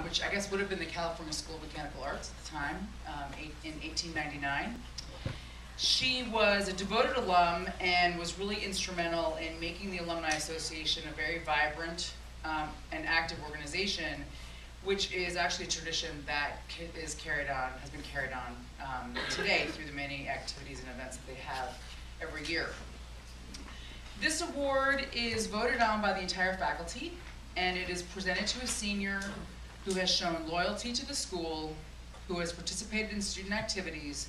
which I guess would have been the California School of Mechanical Arts at the time, in 1899. She was a devoted alum and was really instrumental in making the Alumni Association a very vibrant and active organization, which is actually a tradition that has been carried on today through the many activities and events that they have every year. This award is voted on by the entire faculty, and it is presented to a senior who has shown loyalty to the school, who has participated in student activities,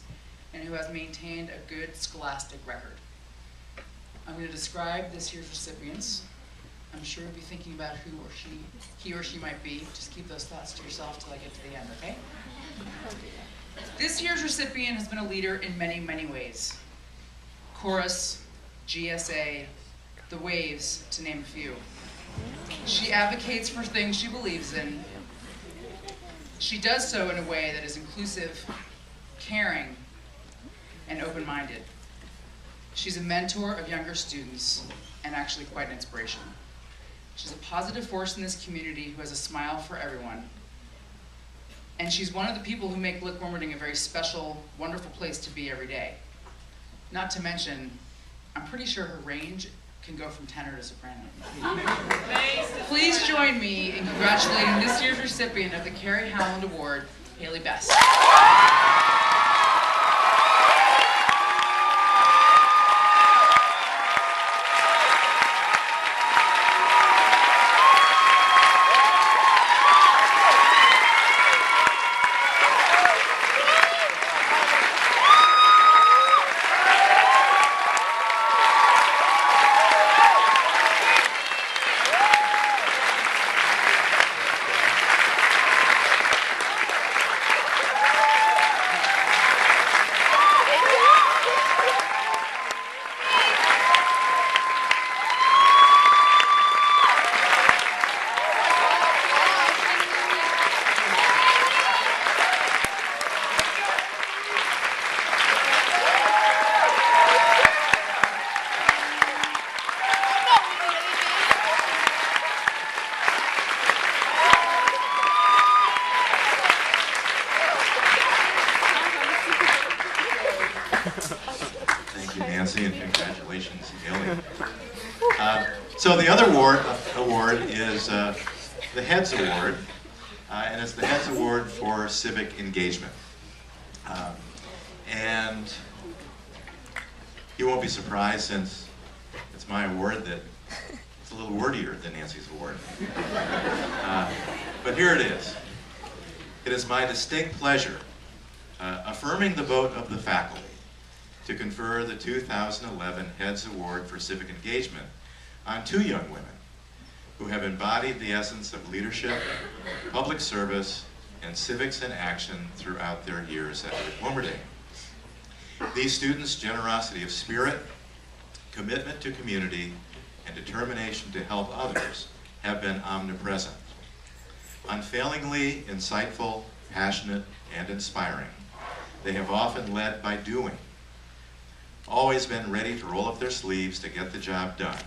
and who has maintained a good scholastic record. I'm going to describe this year's recipients. I'm sure you'll be thinking about he or she might be. Just keep those thoughts to yourself till I get to the end, okay? This year's recipient has been a leader in many, many ways. Chorus, GSA, the Waves, to name a few. She advocates for things she believes in. She does so in a way that is inclusive, caring, and open-minded. She's a mentor of younger students and actually quite an inspiration. She's a positive force in this community who has a smile for everyone. And she's one of the people who make Lick-Wilmerding a very special, wonderful place to be every day. Not to mention, I'm pretty sure her range can go from tenor to soprano. Please join me in congratulating this year's recipient of the Carrie Howland Award, Haley Best. And congratulations, Haley. So the other award is the Heads Award, and it's the Heads Award for Civic Engagement. And you won't be surprised, since it's my award, that it's a little wordier than Nancy's award. But here it is. It is my distinct pleasure, affirming the vote of the faculty, to confer the 2011 Heads Award for Civic Engagement on two young women who have embodied the essence of leadership, public service, and civics in action throughout their years at Lick-Wilmerding. These students' generosity of spirit, commitment to community, and determination to help others have been omnipresent. Unfailingly insightful, passionate, and inspiring, they have often led by doing, always been ready to roll up their sleeves to get the job done,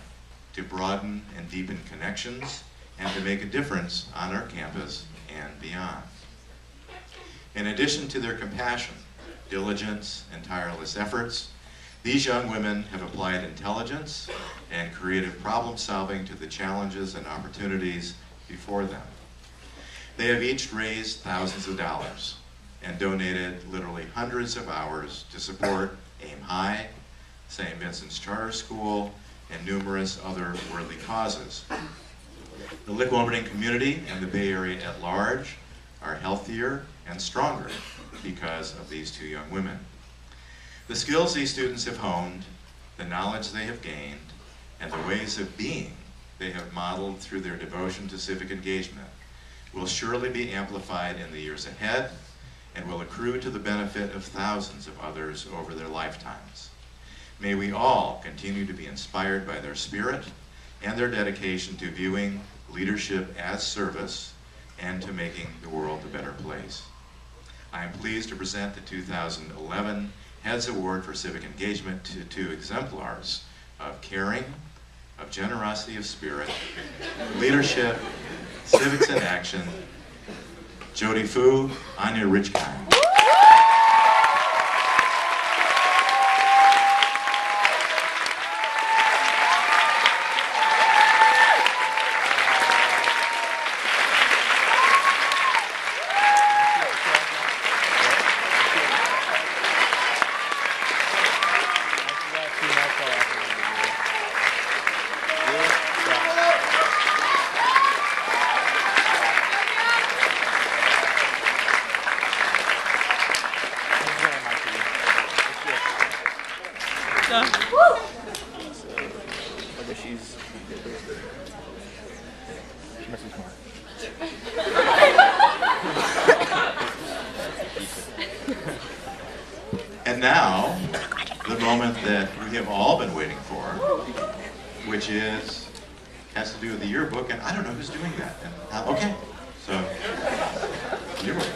to broaden and deepen connections, and to make a difference on our campus and beyond. In addition to their compassion, diligence, and tireless efforts, these young women have applied intelligence and creative problem solving to the challenges and opportunities before them. They have each raised thousands of dollars and donated literally hundreds of hours to support Aim High, St. Vincent's Charter School, and numerous other worthy causes. The Lick-Wilmerding community and the Bay Area at large are healthier and stronger because of these two young women. The skills these students have honed, the knowledge they have gained, and the ways of being they have modeled through their devotion to civic engagement will surely be amplified in the years ahead and will accrue to the benefit of thousands of others over their lifetimes. May we all continue to be inspired by their spirit and their dedication to viewing leadership as service and to making the world a better place. I am pleased to present the 2011 Heads Award for Civic Engagement to two exemplars of caring, of generosity of spirit, leadership, civics in action, Jody Fu, Anya Richkind. And now, the moment that we have all been waiting for, which has to do with the yearbook, and I don't know who's doing that. And, okay, so, yearbook.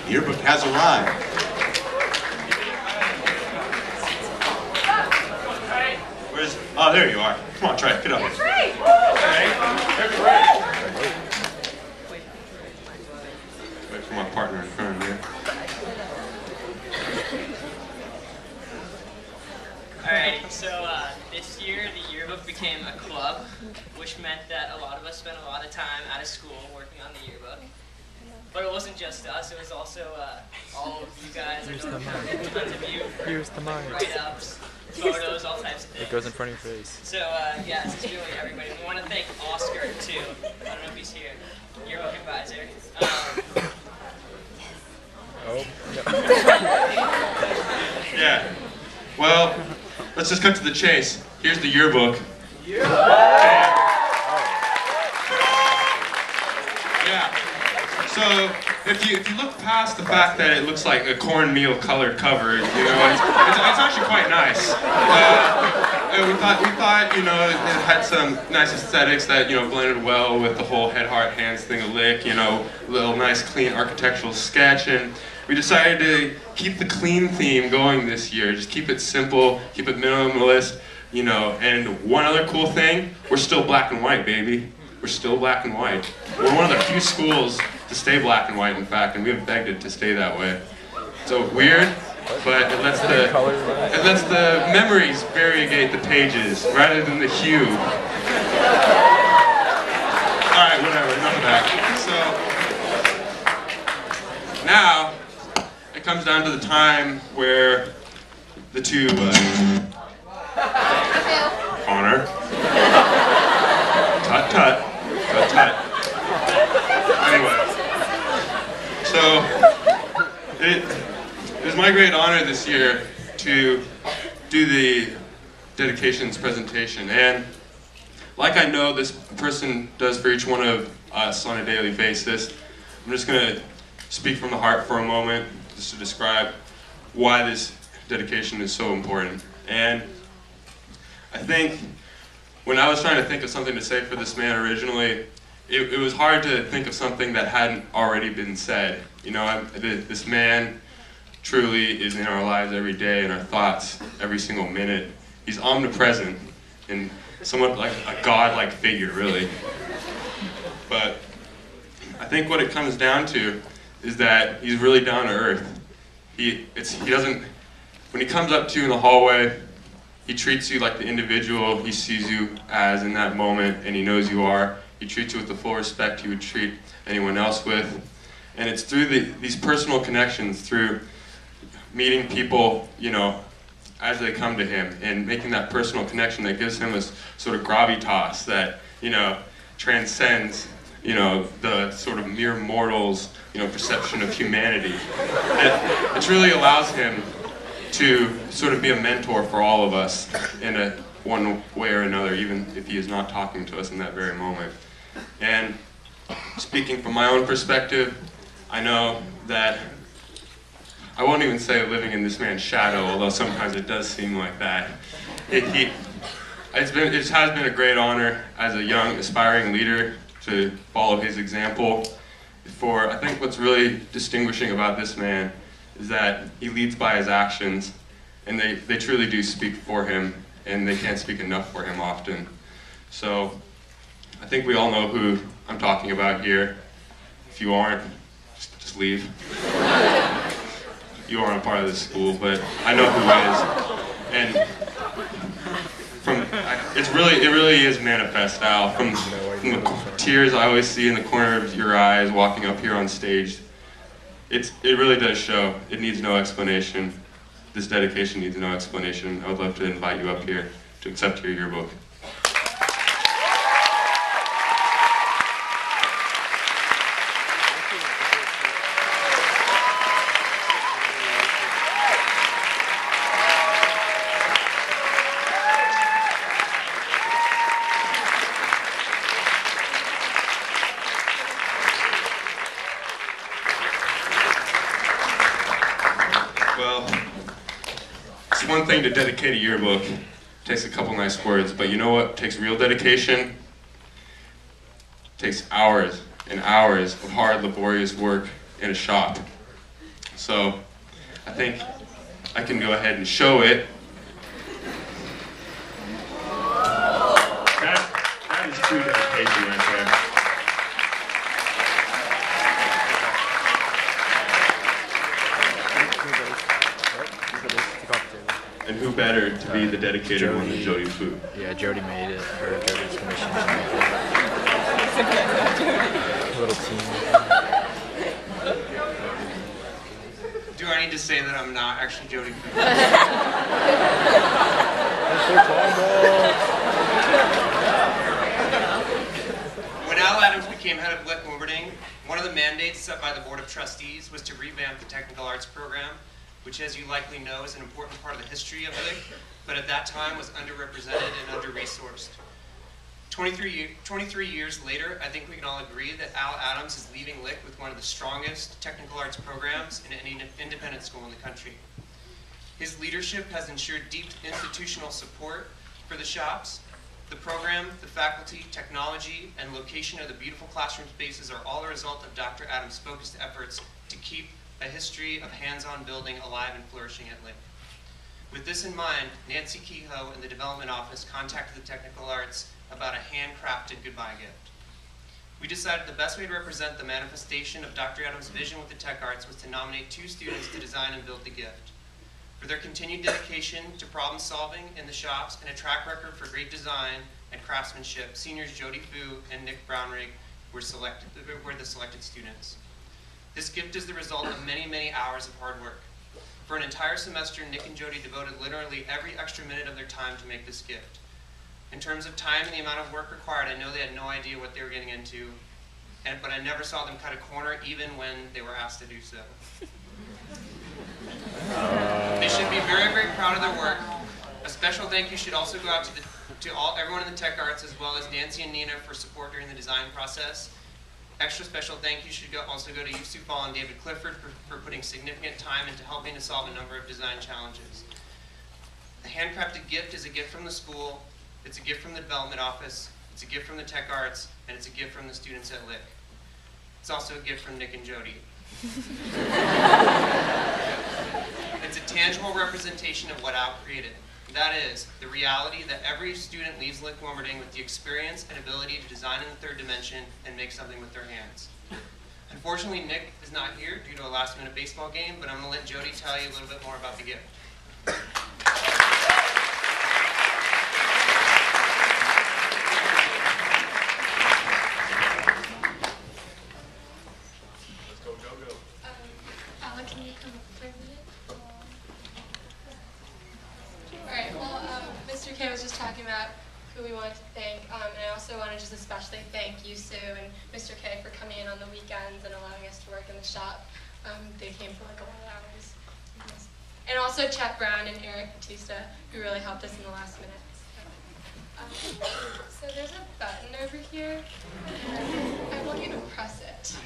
The yearbook has arrived. Where's, oh, there you are. Come on, try it, get up. That's right. That's right. Wait for my partner in front of me. Alrighty, so this year the yearbook became a club, which meant that a lot of us spent a lot of time out of school working on the yearbook. But it wasn't just us, it was also all of you guys. Here's I know the mic. tons of you. Here's the mic. Write-ups, photos, all types of things. It goes in front of your face. So yeah, this is really everybody. We want to thank Oscar too. I don't know if he's here. Yearbook advisor. Oh, Yeah. Well, let's just cut to the chase. Here's the yearbook. Yeah. So if you look past the fact that it looks like a cornmeal colored cover, you know, it's actually quite nice. We thought you know it had some nice aesthetics that blended well with the whole head, heart, hands thing of Lick. Little nice clean architectural sketch, and we decided to keep the clean theme going this year. Just keep it simple, keep it minimalist, and one other cool thing, we're still black and white, baby. We're still black and white. We're one of the few schools to stay black and white, in fact, and we have begged it to stay that way. So weird, but it lets the memories variegate the pages rather than the hue. All right, whatever, enough of that. So now, it comes down to the time where the two, Connor, tut. Anyway, so it was my great honor this year to do the dedications presentation, and like I know this person does for each one of us on a daily basis, I'm just going to speak from the heart for a moment, just to describe why this dedication is so important. And I think when I was trying to think of something to say for this man originally, it was hard to think of something that hadn't already been said. This man truly is in our lives every day, in our thoughts every single minute. He's omnipresent and somewhat like a god-like figure, really. But I think what it comes down to is that he's really down to earth. When he comes up to you in the hallway, he treats you like the individual he sees you as in that moment, and he knows you are. He treats you with the full respect he would treat anyone else with. And it's through these personal connections, through meeting people, as they come to him, and making that personal connection that gives him this sort of gravitas that, transcends, the sort of mere mortals, perception of humanity. It really allows him to sort of be a mentor for all of us in one way or another, even if he is not talking to us in that very moment. And speaking from my own perspective, I know that I won't even say living in this man's shadow, although sometimes it does seem like that. It has been a great honor as a young aspiring leader to follow his example. I think what's really distinguishing about this man is that he leads by his actions, and they truly do speak for him, and they can't speak enough for him often. So I think we all know who I'm talking about here. If you aren't, just leave. You aren't a part of this school, but I know who is. And it really is manifest style. From the tears I always see in the corner of your eyes walking up here on stage, it really does show. It needs no explanation. This dedication needs no explanation. I would love to invite you up here to accept your yearbook. Well, it's one thing to dedicate a yearbook. It takes a couple nice words, but you know what takes real dedication? It takes hours and hours of hard, laborious work in a shop. So, I think I can go ahead and show it. That is true dedication right there. And who better to be the dedicated one than Jody Fu? Yeah, Jody made it. Or Jody's commissioned to make it. Little team. Do I need to say that I'm not actually Jody Fu? When Al Adams became head of Lick-Wilmerding, one of the mandates set by the Board of Trustees was to revamp the technical arts program, which, as you likely know, is an important part of the history of Lick, but at that time was underrepresented and under-resourced. 23 years later, I think we can all agree that Al Adams is leaving Lick with one of the strongest technical arts programs in any independent school in the country. His leadership has ensured deep institutional support for the shops. The program, the faculty, technology, and location of the beautiful classroom spaces are all a result of Dr. Adams' focused efforts to keep a history of hands-on building alive and flourishing at Lick. With this in mind, Nancy Kehoe in the Development Office contacted the Technical Arts about a handcrafted goodbye gift. We decided the best way to represent the manifestation of Dr. Adams' vision with the Tech Arts was to nominate 2 students to design and build the gift. For their continued dedication to problem solving in the shops and a track record for great design and craftsmanship, seniors Jody Fu and Nick Brownrigg were the selected students. This gift is the result of many, many hours of hard work. For an entire semester, Nick and Jody devoted literally every extra minute of their time to make this gift. In terms of time and the amount of work required, I know they had no idea what they were getting into, but I never saw them cut a corner even when they were asked to do so. They should be very, very proud of their work. A special thank you should also go out to everyone in the Tech Arts, as well as Nancy and Nina for support during the design process. Extra special thank you should also go to Yusuf Fall and David Clifford for putting significant time into helping to solve a number of design challenges. The handcrafted gift is a gift from the school, it's a gift from the Development Office, it's a gift from the Tech Arts, and it's a gift from the students at Lick. It's also a gift from Nick and Jody. It's a tangible representation of what Al created. That is, the reality that every student leaves Lick-Wilmerding with the experience and ability to design in the third dimension and make something with their hands. Unfortunately, Nick is not here due to a last-minute baseball game, but I'm going to let Jody tell you a little bit more about the gift. I was just talking about who we wanted to thank, and I also want to just especially thank you, Sue, and Mr. K for coming in on the weekends and allowing us to work in the shop. They came for like a lot of hours. And also Chet Brown and Eric Batista, who really helped us in the last minute. So there's a button over here, and I want you to press it.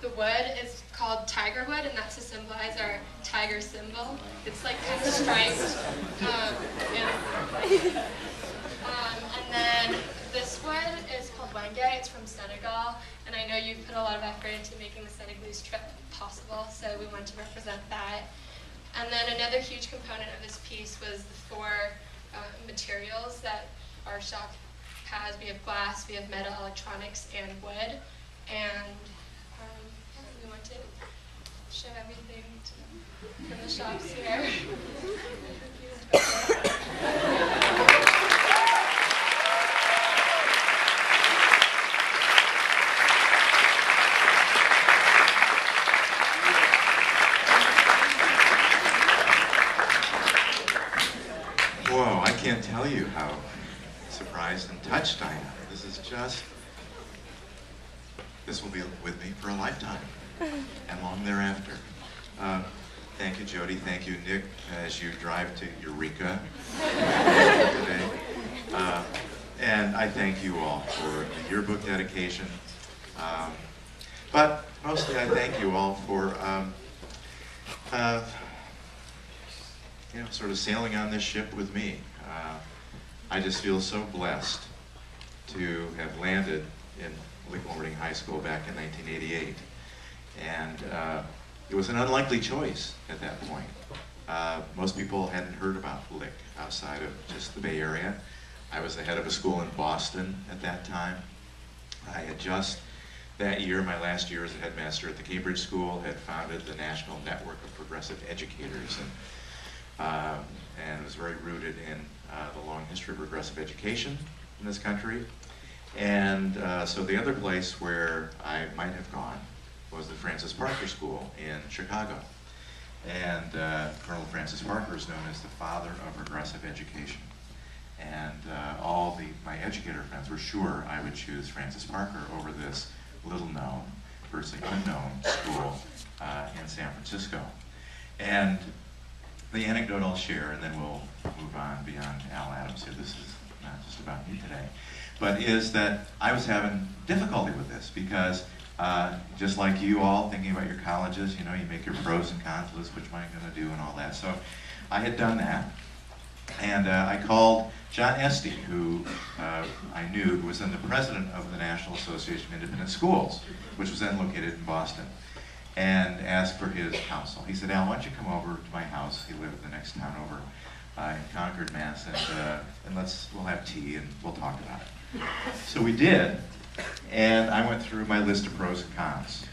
The wood is called tiger tiger wood, and that's to symbolize our tiger symbol. It's like kind of striped. And then this wood is called wenge. It's from Senegal, and I know you've put a lot of effort into making the Senegalese trip possible, so we want to represent that. And then another huge component of this piece was the 4 materials that our shop has. We have glass, we have metal, electronics, and wood. And we want to show everything from the shops here. Whoa, I can't tell you how surprised and touched I am. This will be with me for a lifetime and long thereafter. Thank you, Jody. Thank you, Nick, as you drive to Eureka today. And I thank you all for the yearbook dedication. But mostly I thank you all for sort of sailing on this ship with me. I just feel so blessed to have landed in Lick-Wilmerding High School back in 1988. And it was an unlikely choice at that point. Most people hadn't heard about Lick outside of just the Bay Area. I was the head of a school in Boston at that time. I had just that year, my last year as a headmaster at the Cambridge School, had founded the National Network of Progressive Educators, and was very rooted in the long history of progressive education in this country. And so the other place where I might have gone was the Francis Parker School in Chicago. And Colonel Francis Parker is known as the father of progressive education. And all my educator friends were sure I would choose Francis Parker over this little-known, virtually unknown school in San Francisco. And the anecdote I'll share, and then we'll move on beyond Al Adams here. This is not just about me today, but is that I was having difficulty with this because just like you all thinking about your colleges, you make your pros and cons list, which am I going to do and all that. So I had done that, and I called John Esty, who I knew, who was then the president of the National Association of Independent Schools, which was then located in Boston, and asked for his counsel. He said, Al, why don't you come over to my house? He lived the next town over in Concord, Mass, and we'll have tea and we'll talk about it. So we did, and I went through my list of pros and cons.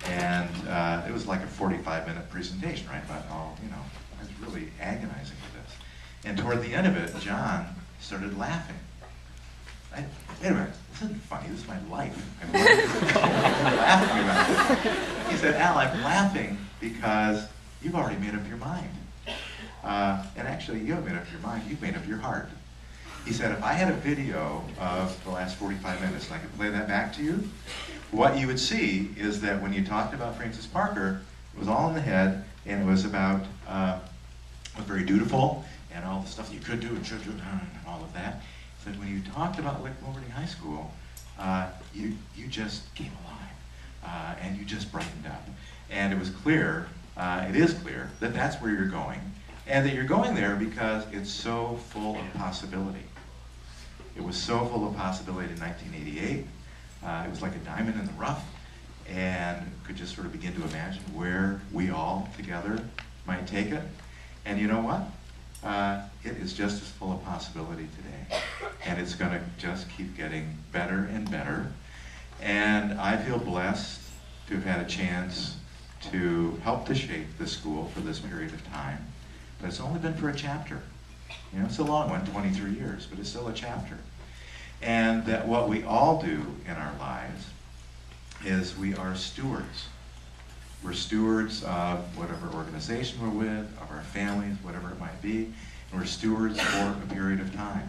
And it was like a 45-minute presentation, right, about all, I was really agonizing with this. And toward the end of it, John started laughing. Wait a minute, this isn't funny, this is my life. I'm laughing about this. He said, Al, I'm laughing because you've already made up your mind. And actually, you haven't made up your mind, you've made up your heart. He said, if I had a video of the last 45 minutes and I could play that back to you, what you would see is that when you talked about Francis Parker, it was all in the head, and it was about, was very dutiful, and all the stuff that you could do and should do, and all of that. He said, when you talked about Lick-Wilmerding High School, you just came alive, and you just brightened up. And it was clear, it is clear, that that's where you're going, and that you're going there because it's so full of possibility. It was so full of possibility in 1988. It was like a diamond in the rough, and could just sort of begin to imagine where we all together might take it. And you know what? It is just as full of possibility today. And it's going to just keep getting better and better. And I feel blessed to have had a chance to help to shape this school for this period of time. But it's only been for a chapter. It's a long one, 23 years, but it's still a chapter. And that what we all do in our lives is we are stewards. We're stewards of whatever organization we're with, of our families, whatever it might be, and we're stewards for a period of time.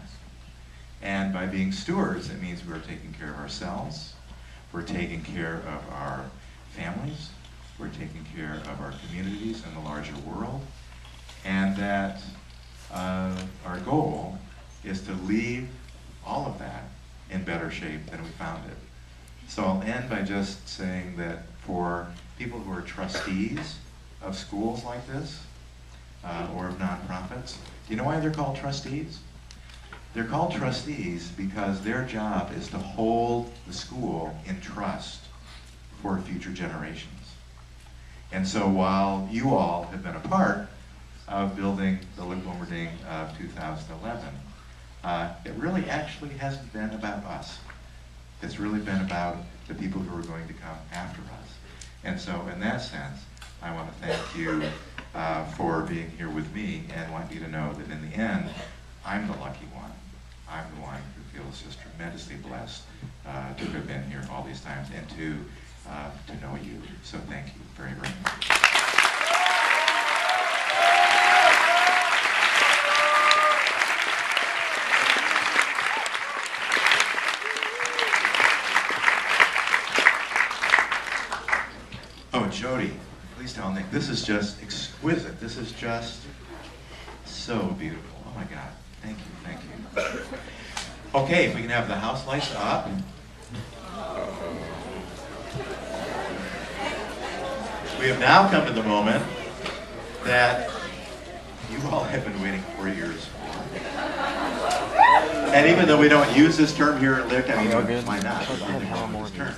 And by being stewards, it means we're taking care of ourselves, we're taking care of our families, we're taking care of our communities and the larger world, and that our goal is to leave all of that in better shape than we found it. So I'll end by just saying that for people who are trustees of schools like this, or of nonprofits. Do you know why they're called trustees? They're called trustees because their job is to hold the school in trust for future generations. And so while you all have been a part of building the Lick-Wilmerding of 2011, it really actually hasn't been about us. It's really been about the people who are going to come after us. And so in that sense, I want to thank you for being here with me, and want you to know that in the end, I'm the lucky one. I'm the one who feels just tremendously blessed to have been here all these times and to know you. So thank you very, very much. Oh, Jody, please tell Nick, this is just exquisite. This is just so beautiful. Oh my God, thank you, thank you. Okay, if we can have the house lights up. We have now come to the moment that you all have been waiting 4 years for. And even though we don't use this term here at Lick, I mean, why not? We don't use this term.